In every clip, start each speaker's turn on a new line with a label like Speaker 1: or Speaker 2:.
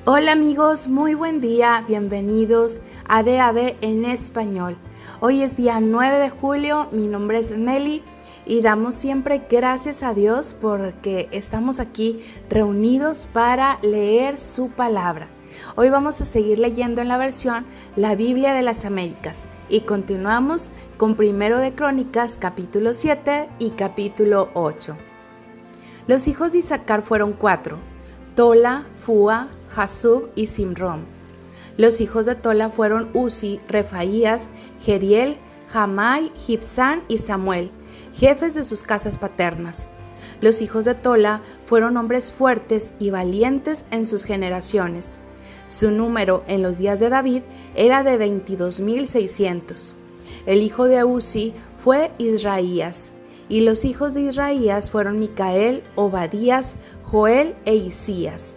Speaker 1: Hola amigos, muy buen día, bienvenidos a DAB en español. Hoy es día 9 de julio, mi nombre es Meli y damos siempre gracias a Dios porque estamos aquí reunidos para leer su palabra. Hoy vamos a seguir leyendo en la versión La Biblia de las Américas y continuamos con Primero de Crónicas capítulo 7 y capítulo 8. Los hijos de Isaacar fueron 4, Tola, Fúa, Jasub y Simrón. Los hijos de Tola fueron Uzi, Refaías, Jeriel, Jamai, Gibsán y Samuel, jefes de sus casas paternas. Los hijos de Tola fueron hombres fuertes y valientes en sus generaciones. Su número en los días de David era de 22,600. El hijo de Uzi fue Israías, y los hijos de Israías fueron Micael, Obadías, Joel e Isías.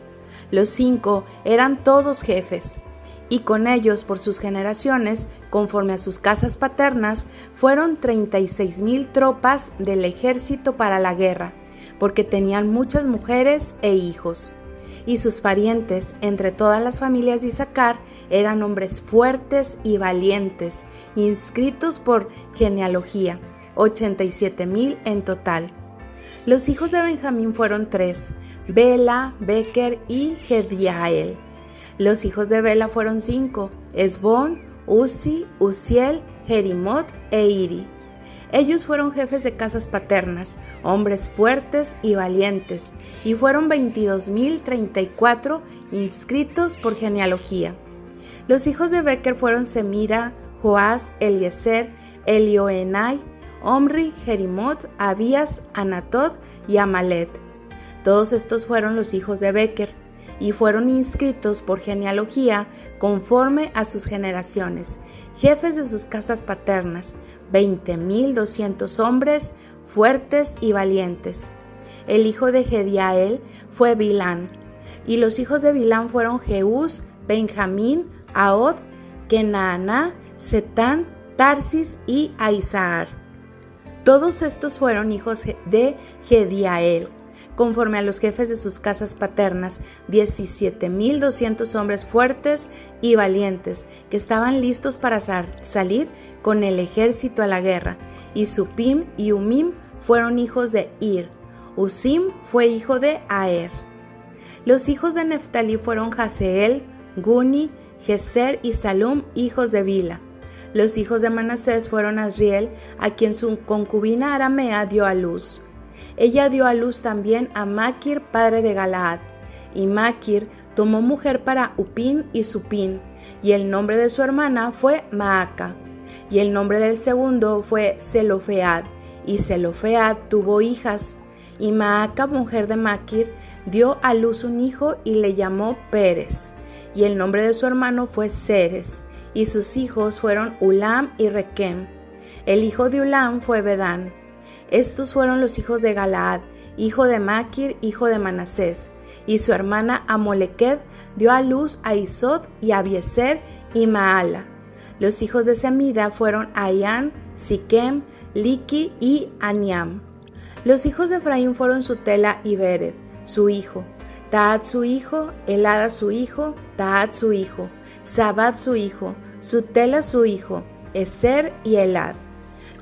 Speaker 1: Los 5 eran todos jefes, y con ellos por sus generaciones, conforme a sus casas paternas, fueron 36,000 tropas del ejército para la guerra, porque tenían muchas mujeres e hijos. Y sus parientes entre todas las familias de Isaacar eran hombres fuertes y valientes, inscritos por genealogía, 87,000 en total. Los hijos de Benjamín fueron 3, Bela, Beker y Jediael. Los hijos de Bela fueron 5, Esbón, Uzi, Uziel, Jerimot e Iri. Ellos fueron jefes de casas paternas, hombres fuertes y valientes, y fueron 22,034 inscritos por genealogía. Los hijos de Beker fueron Semira, Joás, Eliezer, Elioenai, Omri, Jerimot, Abías, Anatot y Amalet. Todos estos fueron los hijos de Beker, y fueron inscritos por genealogía conforme a sus generaciones, jefes de sus casas paternas, 20,200 hombres fuertes y valientes. El hijo de Jediael fue Bilán, y los hijos de Bilán fueron Jeús, Benjamín, Ahod, Kenaaná, Setán, Tarsis y Aizahar. Todos estos fueron hijos de Jediael, conforme a los jefes de sus casas paternas, 17,200 hombres fuertes y valientes, que estaban listos para salir con el ejército a la guerra. Y Supim y Umim fueron hijos de Ir. Usim fue hijo de Aer. Los hijos de Neftalí fueron Jaseel, Guni, Geser y Salum, hijos de Bila. Los hijos de Manasés fueron Asriel, a quien su concubina aramea dio a luz. Ella dio a luz también a Maquir, padre de Galaad. Y Maquir tomó mujer para Upín y Supín, y el nombre de su hermana fue Maaca. Y el nombre del segundo fue Zelofead, y Zelofead tuvo hijas. Y Maaca, mujer de Maquir, dio a luz un hijo y le llamó Pérez. Y el nombre de su hermano fue Ceres, y sus hijos fueron Ulam y Requem. El hijo de Ulam fue Bedán. Estos fueron los hijos de Galaad, hijo de Maquir, hijo de Manasés, y su hermana Amolequed dio a luz a Isod y Abiezer y Maala. Los hijos de Semida fueron Ayán, Siquem, Liqui y Aniam. Los hijos de Efraín fueron Sutela y Bered, su hijo, Tahat su hijo, Elada su hijo, Tahat su hijo, Zabad su hijo, Sutela su hijo, Eser y Elad.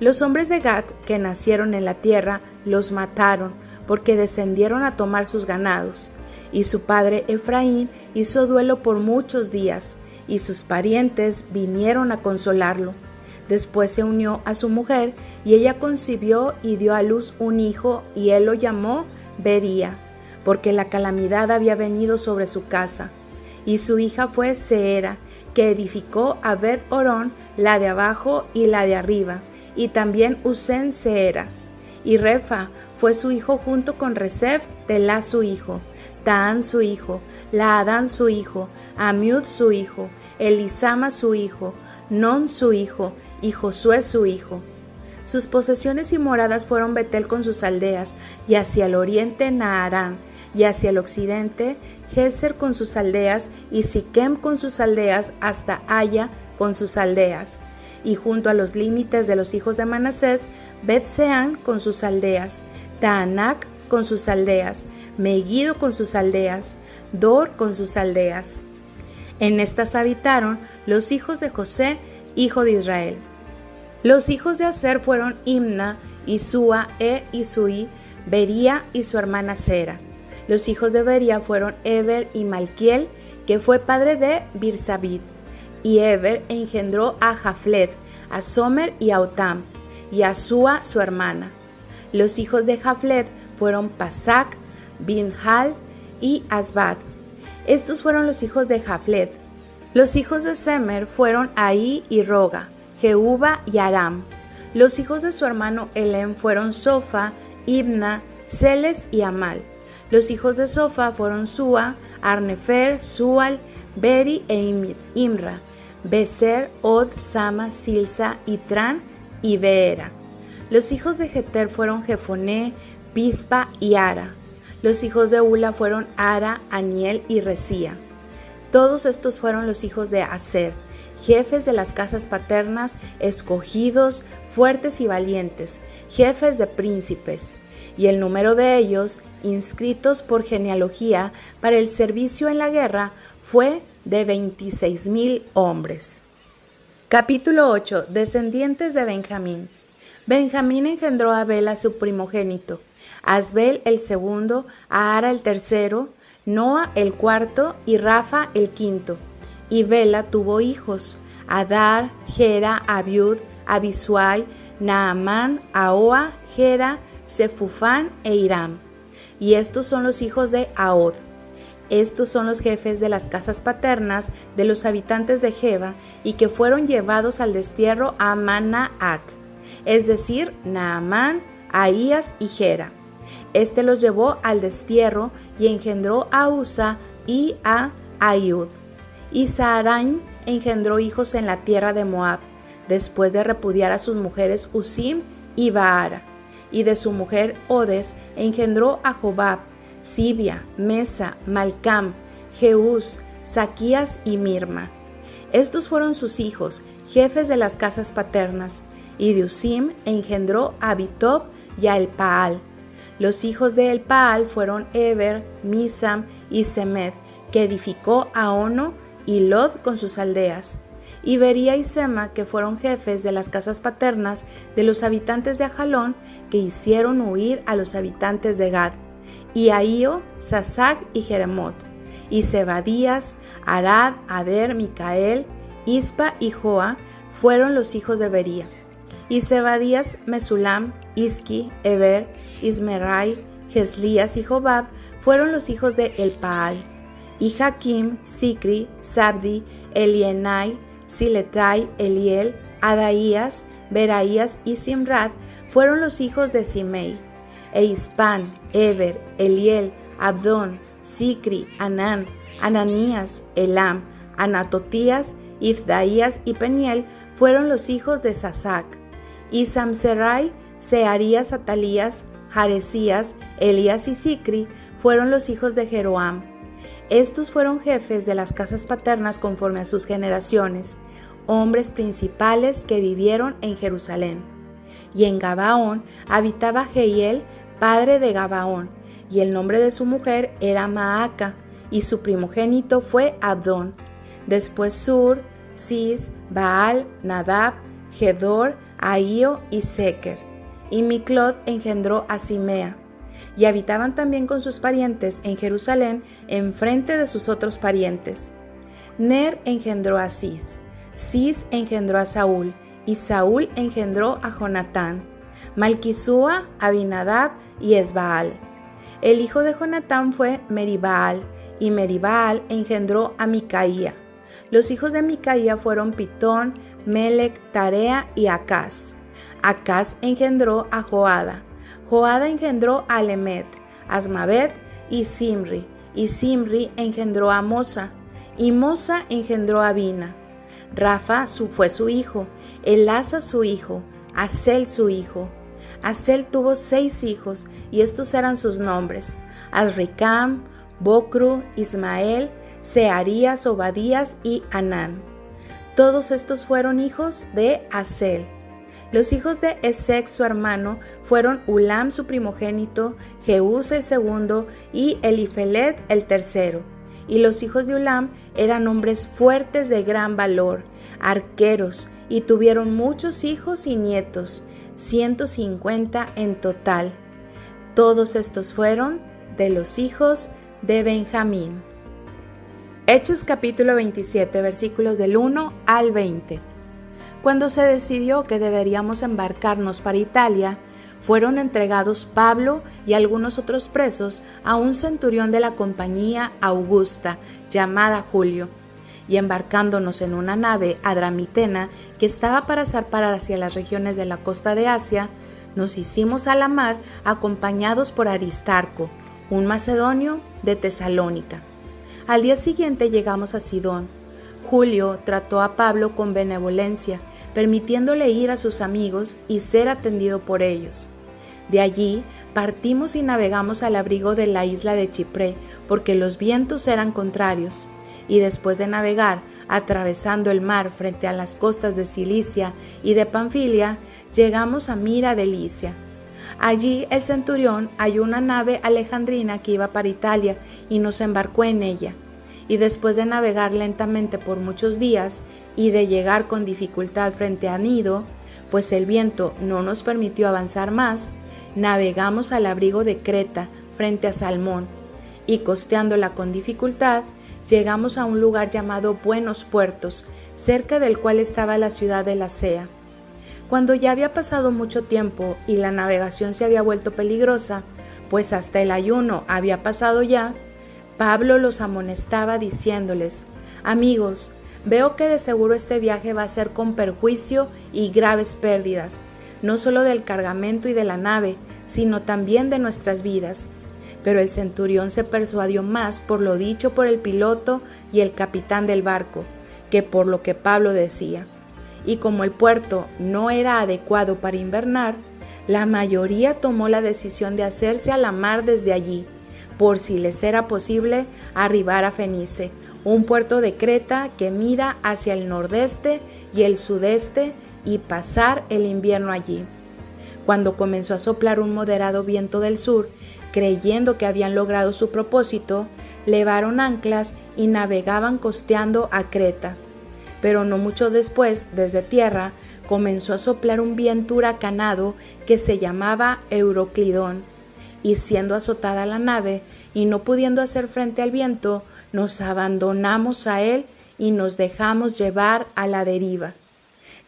Speaker 1: Los hombres de Gat que nacieron en la tierra los mataron porque descendieron a tomar sus ganados. Y su padre Efraín hizo duelo por muchos días, y sus parientes vinieron a consolarlo. Después se unió a su mujer, y ella concibió y dio a luz un hijo, y él lo llamó Bería, porque la calamidad había venido sobre su casa. Y su hija fue Seera, que edificó a Bet-Orón, la de abajo y la de arriba, y también Usén Seera. Y Refa fue su hijo junto con Resef, Telá su hijo, Taán su hijo, Laadán su hijo, Amiud su hijo, Elisama su hijo, Non su hijo, y Josué su hijo. Sus posesiones y moradas fueron Betel con sus aldeas, y hacia el oriente Naarán, y hacia el occidente Geser con sus aldeas, y Siquem con sus aldeas, hasta Aya con sus aldeas. Y junto a los límites de los hijos de Manasés, Bet-Seán con sus aldeas, Taanac con sus aldeas, Megiddo con sus aldeas, Dor con sus aldeas. En estas habitaron los hijos de José, hijo de Israel. Los hijos de Aser fueron Imna, Isúa e Isuí, Bería y su hermana Sera. Los hijos de Bería fueron Eber y Malquiel, que fue padre de Birsabit. Y Eber engendró a Jaflet, a Somer y a Otam, y a Súa su hermana. Los hijos de Jaflet fueron Pasac, Binhal y Asbat. Estos fueron los hijos de Jaflet. Los hijos de Semer fueron Ahí y Roga, Jehuba y Aram. Los hijos de su hermano Elem fueron Sofa, Ibna, Celes y Amal. Los hijos de Sofa fueron Súa, Arnefer, Sual, Beri e Imra, Beser, Od, Sama, Silsa, Itran y Beera. Los hijos de Jeter fueron Jefoné, Pispa y Ara. Los hijos de Ula fueron Ara, Aniel y Resía. Todos estos fueron los hijos de Aser, jefes de las casas paternas, escogidos, fuertes y valientes, jefes de príncipes. Y el número de ellos, inscritos por genealogía para el servicio en la guerra, fue de 26,000 hombres. Capítulo 8. Descendientes de Benjamín. Benjamín engendró a Bela su primogénito, a Asbel el segundo, a Ara el tercero, Noa el cuarto y Rafa el quinto. Y Bela tuvo hijos, Adar, Gera, Abiud, Abisuai, Naamán, Ahoa, Gera, Sefufán e Hiram. Y estos son los hijos de Ahod. Estos son los jefes de las casas paternas de los habitantes de Geba y que fueron llevados al destierro a Manaat, es decir, Naamán, Ahías y Gera. Este los llevó al destierro y engendró a Usa y a Ayud. Y Saaraim engendró hijos en la tierra de Moab, después de repudiar a sus mujeres Usim y Baara. Y de su mujer Odes engendró a Jobab, Sibia, Mesa, Malcam, Jeús, Saquías y Mirma. Estos fueron sus hijos, jefes de las casas paternas. Y de Usim engendró a Abitob y a Elpaal. Los hijos de Elpaal fueron Eber, Misam y Semed, que edificó a Ono y Lod con sus aldeas. Y Bería y Sema, que fueron jefes de las casas paternas de los habitantes de Ajalón, que hicieron huir a los habitantes de Gad. Y Ahío, Sasac y Jeremot. Y Zebadías, Arad, Ader, Micael, Ispa y Joa fueron los hijos de Bería. Y Zebadías, Mesulam, Isqui, Eber, Ismerai, Geslías y Jobab fueron los hijos de Elpaal. Y Jaquim, Sicri, Sabdi, Elienai, Siletai, Eliel, Adaías, Beraías y Simrad fueron los hijos de Simei. E Ispan, Eber, Eliel, Abdón, Sicri, Anán, Ananías, Elam, Anatotías, Ifdaías y Peniel fueron los hijos de Sasac. Y Samserai, Searías, Atalías, Jaresías, Elías y Sicri fueron los hijos de Jeroam. Estos fueron jefes de las casas paternas conforme a sus generaciones, hombres principales que vivieron en Jerusalén. Y en Gabaón habitaba Jehiel, padre de Gabaón, y el nombre de su mujer era Maaca, y su primogénito fue Abdón. Después Sur, Cis, Baal, Nadab, Gedor, Ahío y Seker. Y Miclot engendró a Simea. Y habitaban también con sus parientes en Jerusalén, enfrente de sus otros parientes. Ner engendró a Cis, Cis engendró a Saúl, y Saúl engendró a Jonatán, Malquisúa, Abinadab y Esbaal. El hijo de Jonatán fue Meribaal, y Meribaal engendró a Micaía. Los hijos de Micaía fueron Pitón, Melec, Tarea y Acaz. Acaz engendró a Joada. Joada engendró a Lemet, Asmavet y Simri engendró a Mosa, y Mosa engendró a Bina. Rafa fue su hijo, Elasa su hijo, Asel su hijo. Asel tuvo 6 hijos, y estos eran sus nombres: Azricam, Bocru, Ismael, Searías, Obadías y Anán. Todos estos fueron hijos de Asel. Los hijos de Esec su hermano fueron Ulam su primogénito, Jeús el segundo y Elifelet el tercero. Y los hijos de Ulam eran hombres fuertes de gran valor, arqueros, y tuvieron muchos hijos y nietos, 150 en total. Todos estos fueron de los hijos de Benjamín. Hechos capítulo 27, versículos del 1 al 20. Cuando se decidió que deberíamos embarcarnos para Italia, fueron entregados Pablo y algunos otros presos a un centurión de la compañía Augusta, llamada Julio, y embarcándonos en una nave adramitena que estaba para zarpar hacia las regiones de la costa de Asia, nos hicimos a la mar acompañados por Aristarco, un macedonio de Tesalónica. Al día siguiente llegamos a Sidón. Julio trató a Pablo con benevolencia, permitiéndole ir a sus amigos y ser atendido por ellos. De allí partimos y navegamos al abrigo de la isla de Chipre, porque los vientos eran contrarios. Y después de navegar, atravesando el mar frente a las costas de Cilicia y de Panfilia, llegamos a Mira de Licia. Allí el centurión halló una nave alejandrina que iba para Italia y nos embarcó en ella. Y después de navegar lentamente por muchos días y de llegar con dificultad frente a Nido, pues el viento no nos permitió avanzar más, navegamos al abrigo de Creta frente a Salmón, y costeándola con dificultad, llegamos a un lugar llamado Buenos Puertos, cerca del cual estaba la ciudad de Lasea. Cuando ya había pasado mucho tiempo y la navegación se había vuelto peligrosa, pues hasta el ayuno había pasado ya, Pablo los amonestaba diciéndoles: amigos, veo que de seguro este viaje va a ser con perjuicio y graves pérdidas, no solo del cargamento y de la nave, sino también de nuestras vidas. Pero el centurión se persuadió más por lo dicho por el piloto y el capitán del barco, que por lo que Pablo decía. Y como el puerto no era adecuado para invernar, la mayoría tomó la decisión de hacerse a la mar desde allí, por si les era posible arribar a Fenice, un puerto de Creta que mira hacia el nordeste y el sudeste, y pasar el invierno allí. Cuando comenzó a soplar un moderado viento del sur, creyendo que habían logrado su propósito, levaron anclas y navegaban costeando a Creta. Pero no mucho después, desde tierra, comenzó a soplar un viento huracanado que se llamaba Euroclidón, y siendo azotada la nave y no pudiendo hacer frente al viento, nos abandonamos a él y nos dejamos llevar a la deriva.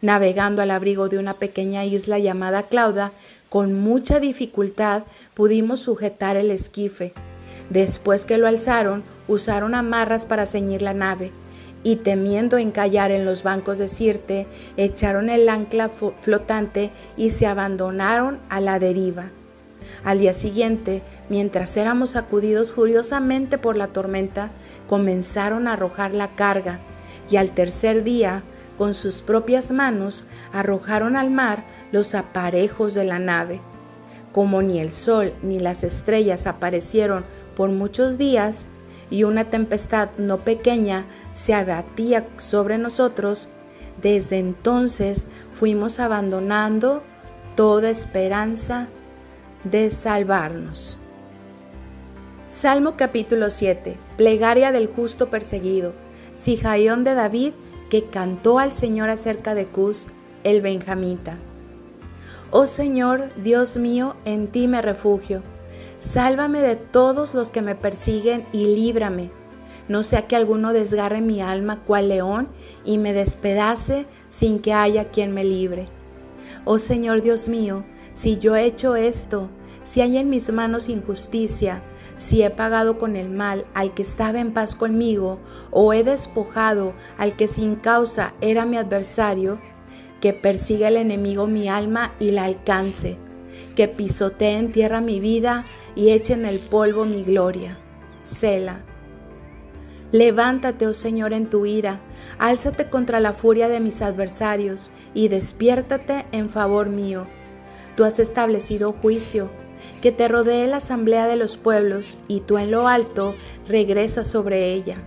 Speaker 1: Navegando al abrigo de una pequeña isla llamada Clauda, con mucha dificultad pudimos sujetar el esquife. Después que lo alzaron, usaron amarras para ceñir la nave, y temiendo encallar en los bancos de Sirte, echaron el ancla flotante y se abandonaron a la deriva. Al día siguiente, mientras éramos sacudidos furiosamente por la tormenta, comenzaron a arrojar la carga, y al tercer día, con sus propias manos, arrojaron al mar los aparejos de la nave. Como ni el sol ni las estrellas aparecieron por muchos días, y una tempestad no pequeña se abatía sobre nosotros, desde entonces fuimos abandonando toda esperanza de salvarnos. Salmo capítulo 7. Plegaria del justo perseguido. Sijaión de David, que cantó al Señor acerca de Cus, el benjamita. Oh Señor, Dios mío, en ti me refugio. Sálvame de todos los que me persiguen y líbrame. No sea que alguno desgarre mi alma cual león y me despedace sin que haya quien me libre. Oh Señor Dios mío, si yo he hecho esto, si hay en mis manos injusticia, si he pagado con el mal al que estaba en paz conmigo, o he despojado al que sin causa era mi adversario, que persiga el enemigo mi alma y la alcance, que pisotee en tierra mi vida y eche en el polvo mi gloria. Sela. Levántate, oh Señor, en tu ira, álzate contra la furia de mis adversarios y despiértate en favor mío. Tú has establecido juicio, que te rodee la asamblea de los pueblos, y tú en lo alto regresas sobre ella.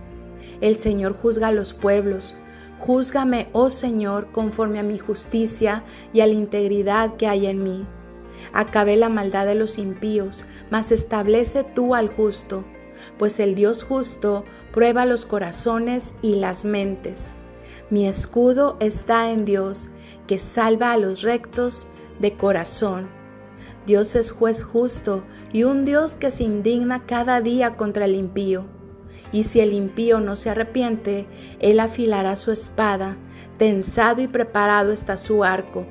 Speaker 1: El Señor juzga a los pueblos. Júzgame, oh Señor, conforme a mi justicia y a la integridad que hay en mí. Acabe la maldad de los impíos, mas establece tú al justo. pues el Dios justo prueba los corazones y las mentes. Mi escudo está en Dios, que salva a los rectos de corazón. Dios es juez justo y un Dios que se indigna cada día contra el impío. Y si el impío no se arrepiente, él afilará su espada, tensado y preparado está su arco.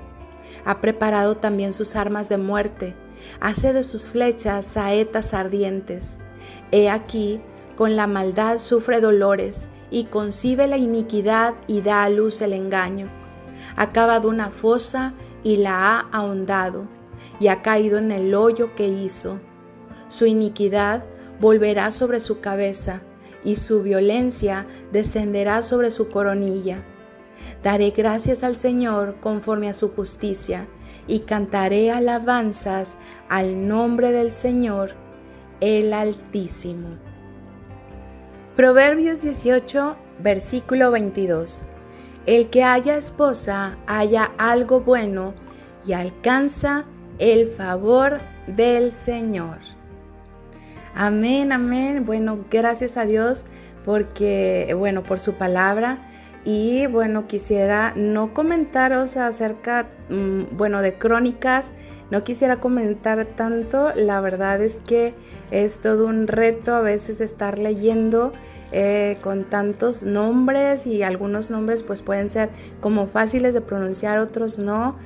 Speaker 1: Ha preparado también sus armas de muerte, hace de sus flechas saetas ardientes. He aquí, con la maldad sufre dolores, y concibe la iniquidad y da a luz el engaño. Ha cavado una fosa y la ha ahondado, y ha caído en el hoyo que hizo. Su iniquidad volverá sobre su cabeza, y su violencia descenderá sobre su coronilla. Daré gracias al Señor conforme a su justicia, y cantaré alabanzas al nombre del Señor, el Altísimo. Proverbios 18, versículo 22. El que haya esposa halla algo bueno y alcanza el favor del Señor. Amén, amén. Bueno, gracias a Dios porque, por su palabra. Y quisiera no comentaros acerca, de crónicas, no quisiera comentar tanto. La verdad es que es todo un reto a veces estar leyendo con tantos nombres, y algunos nombres pues pueden ser como fáciles de pronunciar, otros no.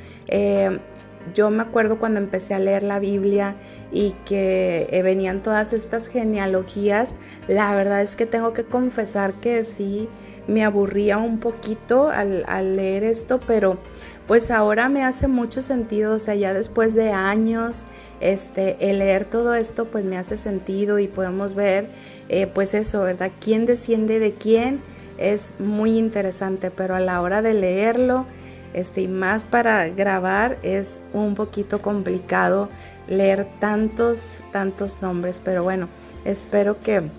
Speaker 1: Yo me acuerdo cuando empecé a leer la Biblia y que venían todas estas genealogías, la verdad es que tengo que confesar que sí me aburría un poquito al leer esto, pero pues ahora me hace mucho sentido. O sea, ya después de años el leer todo esto pues me hace sentido, y podemos ver pues eso, ¿verdad? ¿Quién desciende de quién? Es muy interesante, pero a la hora de leerlo y más para grabar es un poquito complicado leer tantos nombres, pero bueno, espero que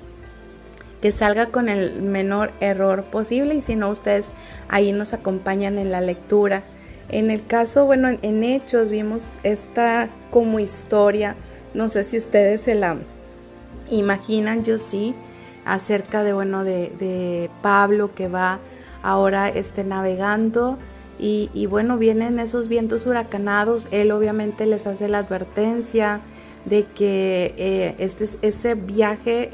Speaker 1: salga con el menor error posible, y si no, ustedes ahí nos acompañan en la lectura. En el caso, en Hechos vimos esta como historia, no sé si ustedes se la imaginan, yo sí, acerca de Pablo que va ahora navegando. Y vienen esos vientos huracanados. Él obviamente les hace la advertencia de que ese viaje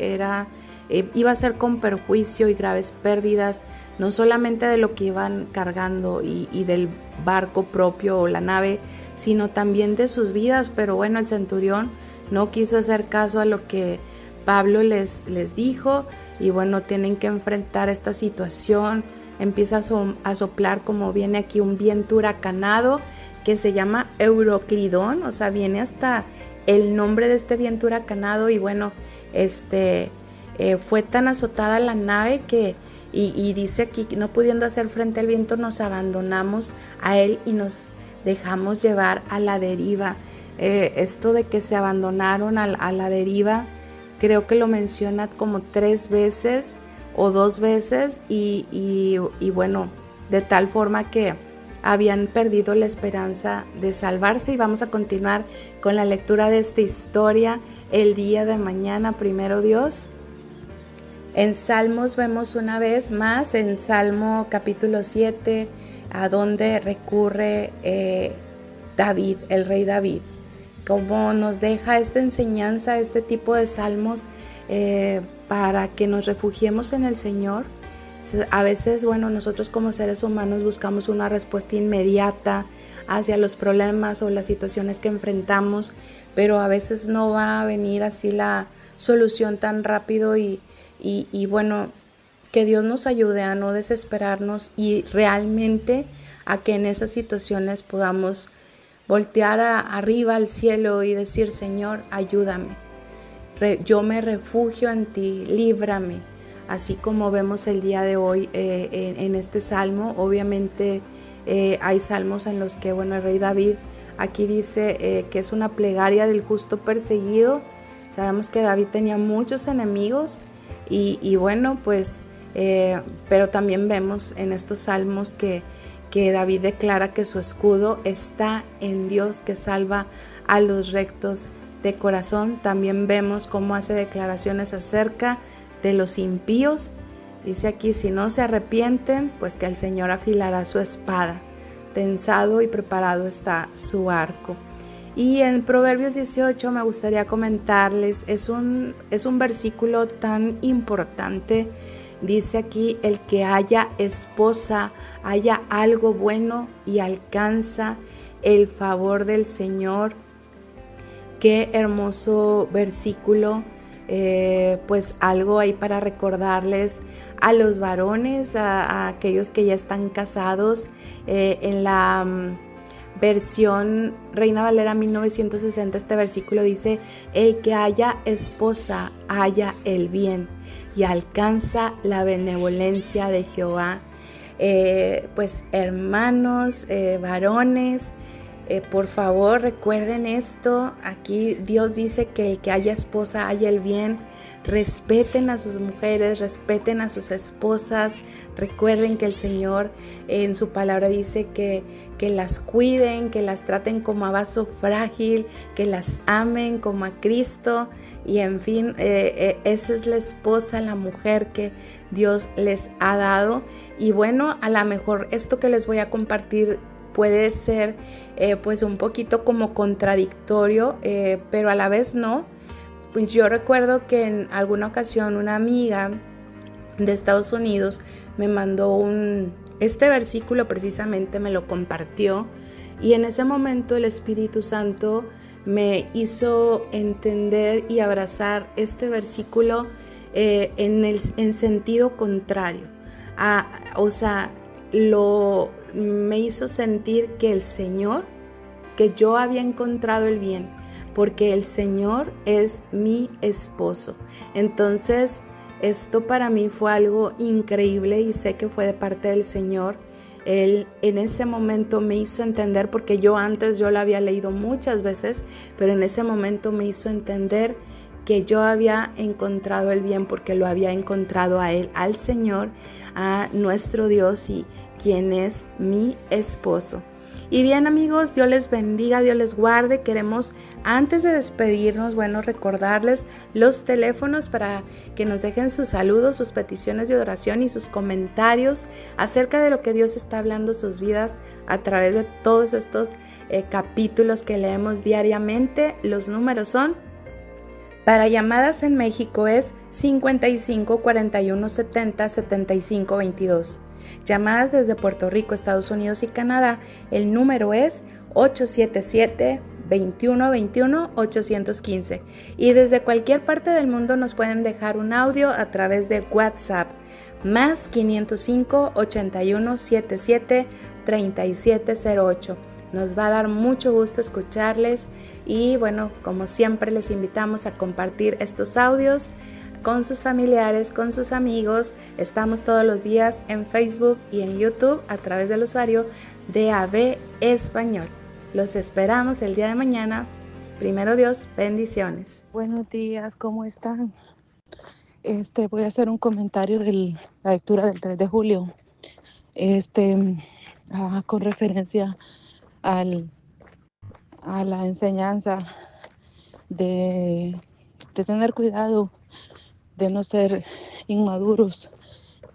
Speaker 1: iba a ser con perjuicio y graves pérdidas, no solamente de lo que iban cargando y del barco propio o la nave, sino también de sus vidas. Pero el centurión no quiso hacer caso a lo que Pablo les dijo, y tienen que enfrentar esta situación. Empieza a soplar, como viene aquí, un viento huracanado que se llama Euroclidón, o sea, viene hasta el nombre de este viento huracanado. Y fue tan azotada la nave que, y dice aquí, no pudiendo hacer frente al viento, nos abandonamos a él y nos dejamos llevar a la deriva. Esto de que se abandonaron a la deriva, creo que lo menciona como 3 veces o 2 veces, y de tal forma que habían perdido la esperanza de salvarse. Y vamos a continuar con la lectura de esta historia el día de mañana, primero Dios. En Salmos vemos una vez más, en Salmo capítulo 7, a donde recurre David, el rey David, como nos deja esta enseñanza, este tipo de salmos, para que nos refugiemos en el Señor. A veces, nosotros como seres humanos buscamos una respuesta inmediata hacia los problemas o las situaciones que enfrentamos, pero a veces no va a venir así la solución tan rápido, y que Dios nos ayude a no desesperarnos, y realmente a que en esas situaciones podamos voltear arriba al cielo y decir: Señor, ayúdame. Yo me refugio en ti, líbrame. Así como vemos el día de hoy en este salmo. Obviamente hay salmos en los que, el rey David aquí dice que es una plegaria del justo perseguido. Sabemos que David tenía muchos enemigos, pero también vemos en estos salmos que David declara que su escudo está en Dios, que salva a los rectos de corazón. También vemos cómo hace declaraciones acerca de los impíos. Dice aquí, si no se arrepienten, pues que el Señor afilará su espada. Tensado y preparado está su arco. Y en Proverbios 18 me gustaría comentarles, es un versículo tan importante. Dice aquí, el que haya esposa, haya algo bueno y alcanza el favor del Señor. Qué hermoso versículo. Pues algo ahí para recordarles a los varones, a aquellos que ya están casados. En la versión Reina Valera 1960, este versículo dice, el que haya esposa haya el bien y alcanza la benevolencia de Jehová. Pues hermanos, varones, por favor recuerden esto. Aquí Dios dice que el que haya esposa haya el bien. Respeten a sus mujeres, respeten a sus esposas. Recuerden que el Señor en su palabra dice que las cuiden, que las traten como a vaso frágil, que las amen como a Cristo. Y en fin, esa es la esposa, la mujer que Dios les ha dado. Y bueno, a lo mejor esto que les voy a compartir puede ser pues un poquito como contradictorio, pero a la vez no. Yo recuerdo que en alguna ocasión una amiga de Estados Unidos me mandó este versículo, precisamente me lo compartió, y en ese momento el Espíritu Santo me hizo entender y abrazar este versículo en sentido contrario. O sea, me hizo sentir que el Señor, que yo había encontrado el bien, porque el Señor es mi esposo. Entonces, esto para mí fue algo increíble y sé que fue de parte del Señor. Él en ese momento me hizo entender, porque yo lo había leído muchas veces, pero en ese momento me hizo entender que yo había encontrado el bien porque lo había encontrado a Él, al Señor, a nuestro Dios y quien es mi esposo. Y bien amigos, Dios les bendiga, Dios les guarde. Queremos antes de despedirnos, recordarles los teléfonos para que nos dejen sus saludos, sus peticiones de oración y sus comentarios acerca de lo que Dios está hablando en sus vidas a través de todos estos capítulos que leemos diariamente. Los números son: para llamadas en México es 55 41 70 75 22. Llamadas desde Puerto Rico, Estados Unidos y Canadá, el número es 877-2121-815. Y desde cualquier parte del mundo nos pueden dejar un audio a través de WhatsApp, más 505 81 77 3708. Nos va a dar mucho gusto escucharles y como siempre les invitamos a compartir estos audios con sus familiares, con sus amigos. Estamos todos los días en Facebook y en YouTube a través del usuario DAB Español. Los esperamos el día de mañana. Primero Dios, bendiciones.
Speaker 2: Buenos días, ¿cómo están? Voy a hacer un comentario de la lectura del 3 de julio. Con referencia a la enseñanza de tener cuidado de no ser inmaduros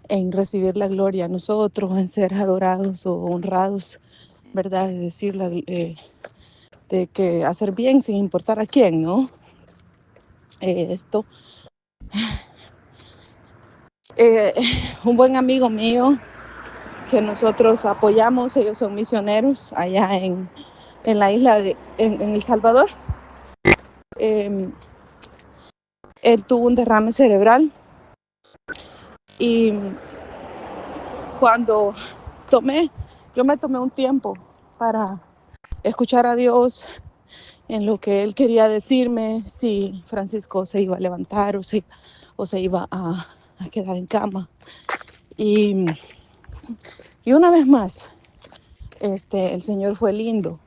Speaker 2: en recibir la gloria a nosotros, en ser adorados o honrados, ¿verdad? De decir, de que hacer bien sin importar a quién, ¿no? Un buen amigo mío que nosotros apoyamos, ellos son misioneros allá en la isla en El Salvador. Él tuvo un derrame cerebral y cuando yo me tomé un tiempo para escuchar a Dios en lo que Él quería decirme, si Francisco se iba a levantar o se iba a quedar en cama. Y una vez más, el Señor fue lindo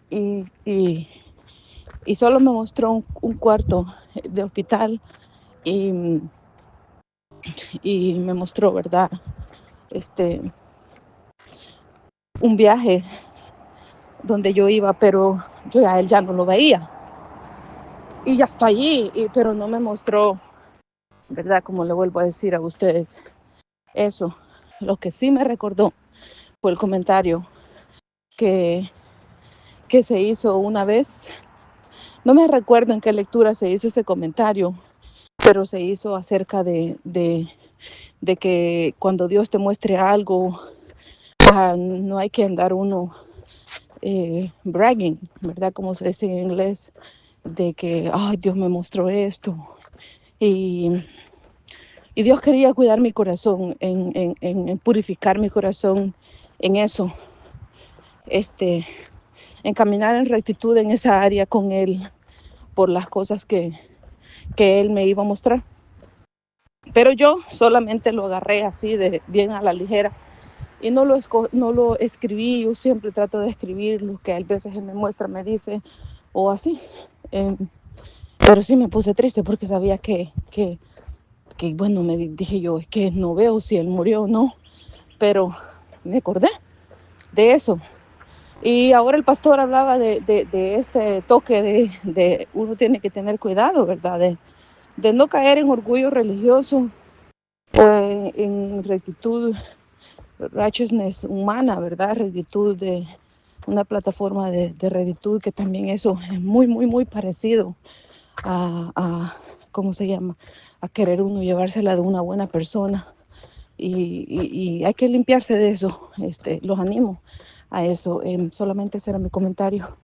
Speaker 2: y solo me mostró un cuarto de hospital y me mostró, ¿verdad? Un viaje donde yo iba, pero yo a él ya no lo veía. y ya está allí, pero no me mostró, ¿verdad? Como le vuelvo a decir a ustedes, eso. Lo que sí me recordó fue el comentario que se hizo una vez. No me recuerdo en qué lectura se hizo ese comentario, pero se hizo acerca de que cuando Dios te muestre algo, no hay que andar uno bragging, ¿verdad? Como se dice en inglés, de que, ay, Dios me mostró esto. Y, y Dios quería cuidar mi corazón, en purificar mi corazón en eso, en caminar en rectitud en esa área con Él por las cosas que Él me iba a mostrar. Pero yo solamente lo agarré así de bien a la ligera y no lo escribí. Yo siempre trato de escribir lo que a veces Él me muestra, me dice o así. Pero sí me puse triste porque sabía que bueno, me dije yo, es que no veo si Él murió o no, pero me acordé de eso. Y ahora el pastor hablaba de este toque de uno tiene que tener cuidado, ¿verdad? De no caer en orgullo religioso o en rectitud, righteousness humana, ¿verdad? Rectitud de una plataforma de rectitud, que también eso es muy, muy, muy parecido ¿cómo se llama? A querer uno llevársela de una buena persona. Y hay que limpiarse de eso. Los animo a eso. Solamente ese era mi comentario.